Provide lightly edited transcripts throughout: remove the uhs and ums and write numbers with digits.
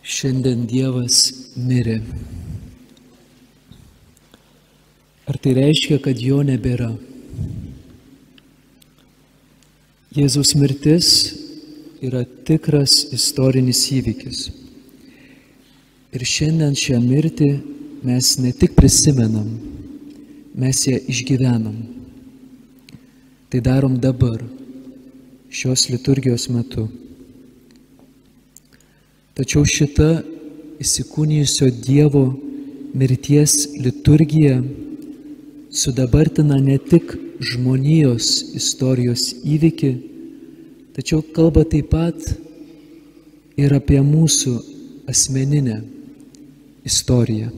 Šiandien Dievas mirė. Ar tai reiškia, kad jo nebėra? Jėzaus mirtis yra tikras istorinis įvykis. Ir šiandien šią mirtį mes ne tik prisimenam, mes ją išgyvenam. Tai darom dabar, šios liturgijos metu. Tačiau šita įsikūnijusio Dievo mirties liturgija sudabartina ne tik žmonijos istorijos įvykį, tačiau kalba taip pat ir apie mūsų asmeninę istoriją.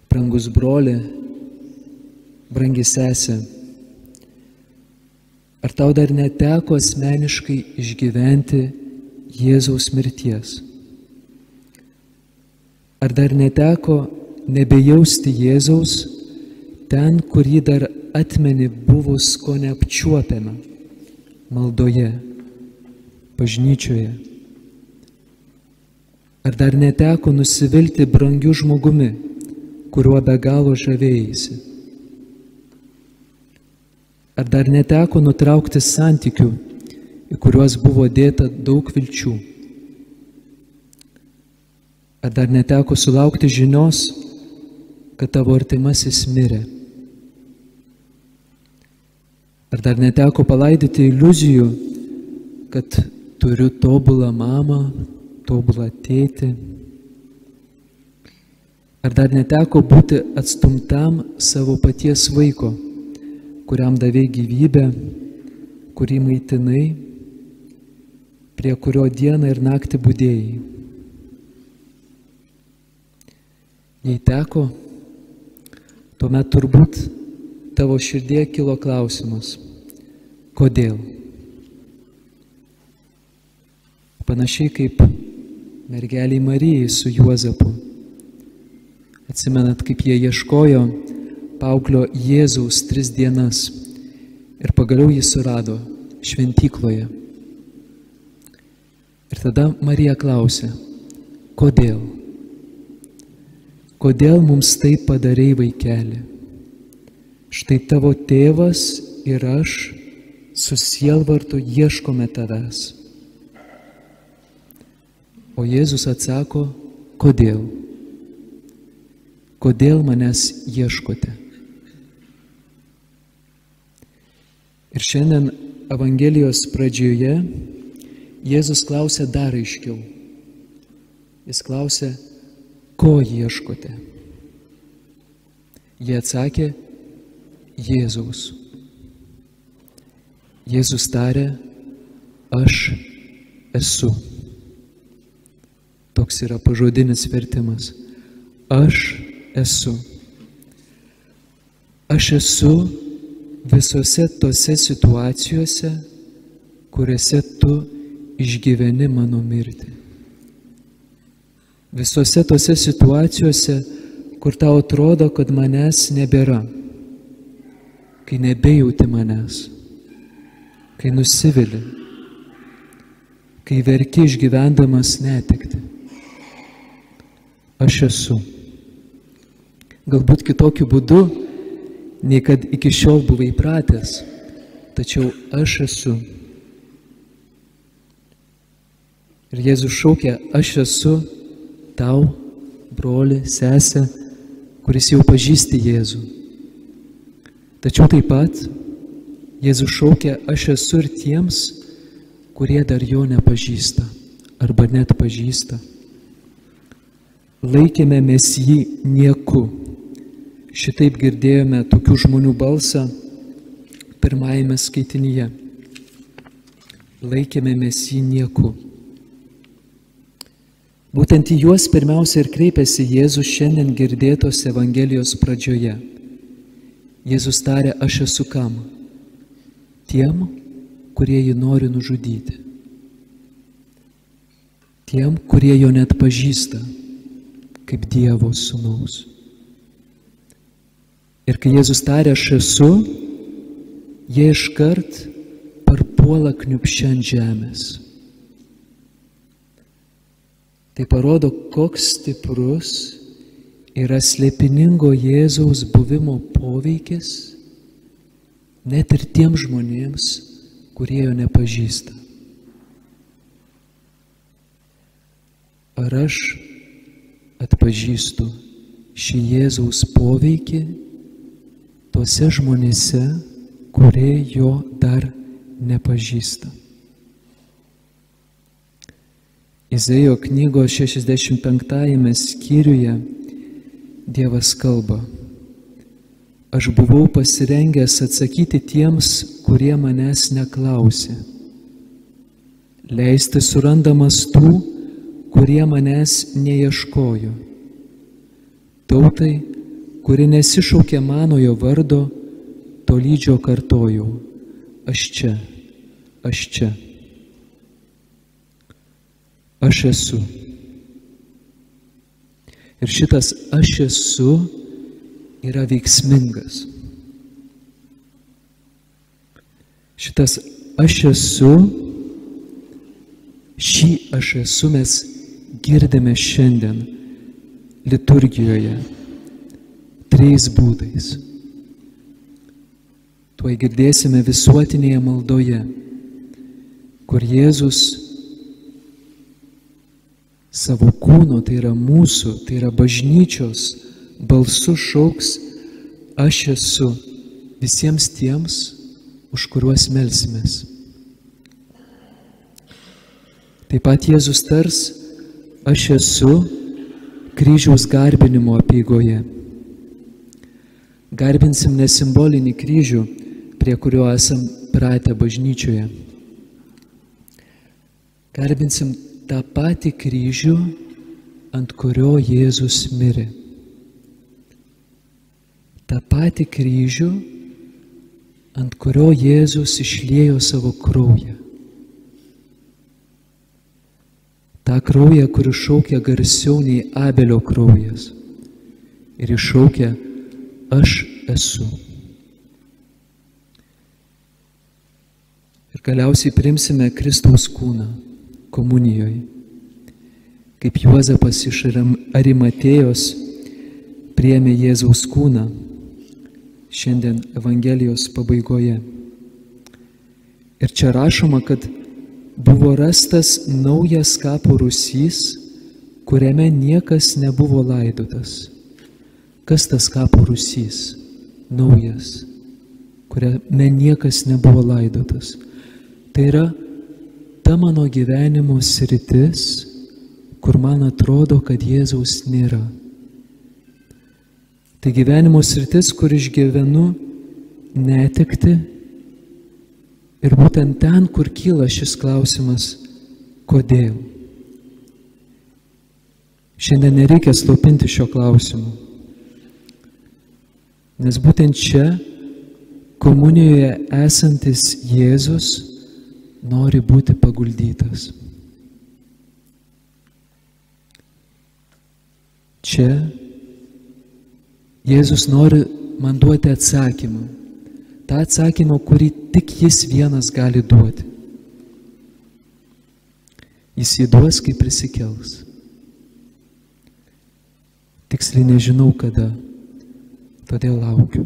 Brangus broli, brangi sesė, ar tau dar neteko asmeniškai išgyventi Jėzaus mirties? Ar dar neteko nebejausti Jėzaus ten, kur jį dar atmeni buvus ko neapčiuopiama maldoje, bažnyčioje? Ar dar neteko nusivilti brangiu žmogumi, kuriuo be galo žavėjaisi? Ar dar neteko nutraukti santykių, į kuriuos buvo dėta daug vilčių? Ar dar neteko sulaukti žinios, kad tavo artimasis mirė? Ar dar neteko palaidyti iliuzijų, kad turiu tobulą mamą, tobulą tėtį? Ar dar neteko būti atstumtam savo paties vaiko, kuriam davei gyvybę, kurį maitinai, prie kurio dieną ir naktį budėjai? Jei teko, tuomet turbūt tavo širdie kilo klausimas: kodėl? Panašiai kaip mergeliai Marijai su Juozapu. Atsimenat, kaip jie ieškojo paauglio Jėzaus 3 dienas ir pagaliau jį surado šventykloje. Ir tada Marija klausė: kodėl? Kodėl mums taip padarei, vaikeli? Štai tavo tėvas ir aš su sielvartu ieškome tavęs. O Jėzus atsako: kodėl? Kodėl manęs ieškote? Ir šiandien Evangelijos pradžioje Jėzus klausė dar aiškiau. Jis klausė: ko ieškote? Jie atsakė: Jėzaus. Jėzus tarė: aš esu. Toks yra pažodinis vertimas. Aš esu. Aš esu visose tose situacijose, kuriuose tu išgyveni mano mirtį. Visose tose situacijose, kur tau atrodo, kad manęs nebėra, kai nebejauti manęs, kai nusivili, kai verki išgyvendamas netektį. Aš esu. Galbūt kitokiu būdu, nei kad iki šiol buvai pratęs, tačiau aš esu. Ir Jėzus šaukia: aš esu tau, broli, sesė, kuris jau pažįsti Jėzų. Tačiau taip pat Jėzus šaukia: aš esu ir tiems, kurie dar jo nepažįsta arba net pažįsta. Laikėme mes jį nieku. Šitaip girdėjome tokių žmonių balsą pirmajame skaitinyje. Laikėme mes jį nieku. Būtent į juos pirmiausia ir kreipėsi Jėzus šiandien girdėtos Evangelijos pradžioje. Jėzus tarė: aš esu kam? Tiem, kurie jį nori nužudyti. Tiem, kurie jo net pažįsta kaip Dievo sūnaus. Ir kai Jėzus tarė: aš esu, jie iškart parpuola kniūbsčia ant žemės. Tai parodo, koks stiprus yra slėpiningo Jėzaus buvimo poveikis net ir tiems žmonėms, kurie jo nepažįsta. Ar aš atpažįstu šį Jėzaus poveikį tuose žmonėse, kurie jo dar nepažįsta? Izaijo knygos 65 skyriuje Dievas kalba: aš buvau pasirengęs atsakyti tiems, kurie manęs neklausė, leisti surandamas tų, kurie manęs neieškojo. Tautai, kuri nesišaukė manojo vardo, tolydžio kartojau: aš čia, aš čia. Aš esu. Ir šitas aš esu yra veiksmingas. Šitas aš esu, šį aš esu mes girdime šiandien liturgijoje 3 būdais. Tuoj girdėsime visuotinėje maldoje, kur Jėzus savo kūno, tai yra mūsų, tai yra bažnyčios balsu šauks: aš esu visiems tiems, už kuriuos melsimės. Taip pat Jėzus tars: aš esu kryžiaus garbinimo apeigoje. Garbinsim ne simbolinį kryžių, prie kurio esam pratę bažnyčioje. Garbinsim tą patį kryžių, ant kurio Jėzus mirė. tą patį kryžių, ant kurio Jėzus išliejo savo kraują. Ta krauja, kuri šaukia garsiau nei Abelio kraujas. Ir iššaukia: aš esu. Ir galiausiai priimsime Kristaus kūną komunijoje. Kaip Juozapas iš Arimatėjos priėmė Jėzaus kūną šiandien Evangelijos pabaigoje. Ir čia rašoma, kad buvo rastas naujas kapo rūsys, kuriame niekas nebuvo laidotas. Kas tas kapo rūsys? Naujas, kuriame niekas nebuvo laidotas. Tai yra ta mano gyvenimo sritis, kur man atrodo, kad Jėzaus nėra. Tai gyvenimo sritis, kur išgyvenu netekti. Ir būtent ten, kur kyla šis klausimas, kodėl. Šiandien nereikia slopinti šio klausimo. Nes būtent čia, komunijoje esantis Jėzus nori būti paguldytas. Čia Jėzus nori man duoti atsakymą. tą atsakymą, kurį tik jis vienas gali duoti. Jis jį duos, kai prisikels. Tiksliai nežinau kada, todėl laukiu.